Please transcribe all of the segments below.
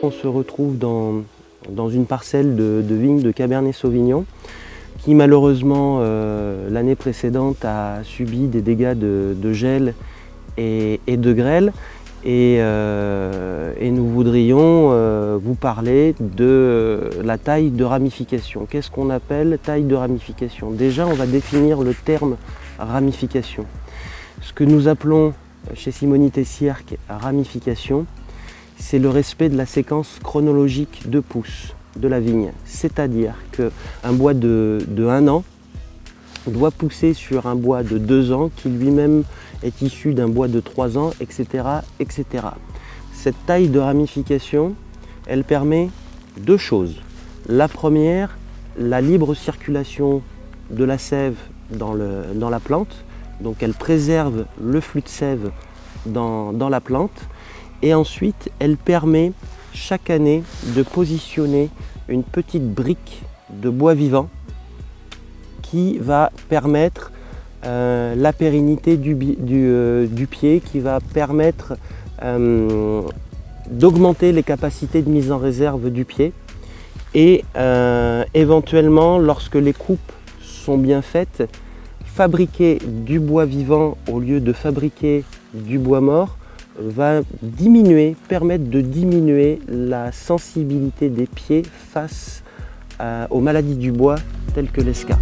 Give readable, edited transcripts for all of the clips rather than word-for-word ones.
On se retrouve dans une parcelle de vignes de Cabernet Sauvignon qui malheureusement l'année précédente a subi des dégâts de gel et de grêle et nous voudrions vous parler de la taille de ramification. Qu'est-ce qu'on appelle taille de ramification? Déjà on va définir le terme ramification. Ce que nous appelons chez Simonite Cirque ramification, c'est le respect de la séquence chronologique de pousse de la vigne. C'est-à-dire qu'un bois de 1 an doit pousser sur un bois de 2 ans qui lui-même est issu d'un bois de 3 ans, etc., etc. Cette taille de ramification, elle permet 2 choses. La première, la libre circulation de la sève dans la plante. Donc elle préserve le flux de sève dans la plante. Et ensuite, elle permet chaque année de positionner une petite brique de bois vivant qui va permettre la pérennité du pied, qui va permettre d'augmenter les capacités de mise en réserve du pied. Et éventuellement, lorsque les coupes sont bien faites, fabriquer du bois vivant au lieu de fabriquer du bois mort va permettre de diminuer la sensibilité des pieds face aux maladies du bois telles que l'esca.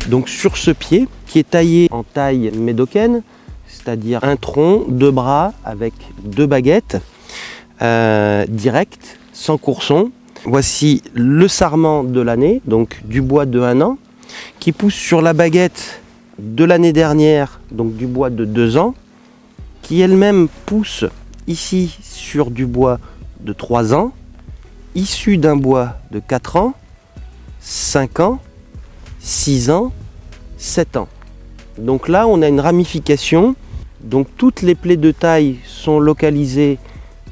Donc sur ce pied, qui est taillé en taille médocaine, c'est-à-dire un tronc, 2 bras avec 2 baguettes, direct, sans courson, voici le sarment de l'année, donc du bois de 1 an, qui pousse sur la baguette de l'année dernière, donc du bois de 2 ans, qui elle-même pousse ici sur du bois de 3 ans, issu d'un bois de 4 ans, 5 ans, 6 ans, 7 ans. Donc là, on a une ramification. Donc toutes les plaies de taille sont localisées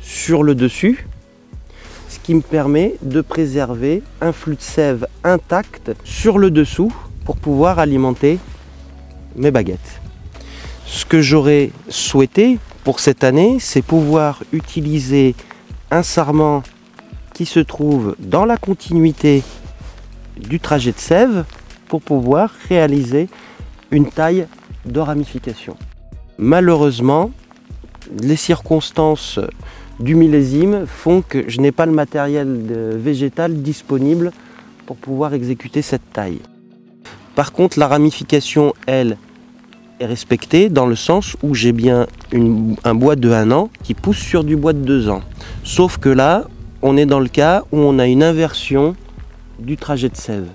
sur le dessus, ce qui me permet de préserver un flux de sève intact sur le dessous pour pouvoir alimenter mes baguettes. Ce que j'aurais souhaité pour cette année, c'est pouvoir utiliser un sarment qui se trouve dans la continuité du trajet de sève pour pouvoir réaliser une taille de ramification. Malheureusement, les circonstances du millésime font que je n'ai pas le matériel végétal disponible pour pouvoir exécuter cette taille. Par contre, la ramification, elle, est respectée dans le sens où j'ai bien un bois de 1 an qui pousse sur du bois de 2 ans. Sauf que là, on est dans le cas où on a une inversion du trajet de sève.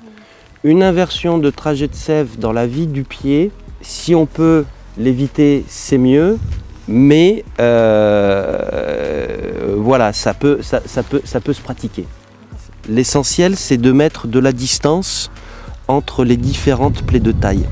Une inversion de trajet de sève dans la vie du pied, si on peut l'éviter, c'est mieux, mais voilà, ça peut se pratiquer. L'essentiel, c'est de mettre de la distance entre les différentes plaies de taille.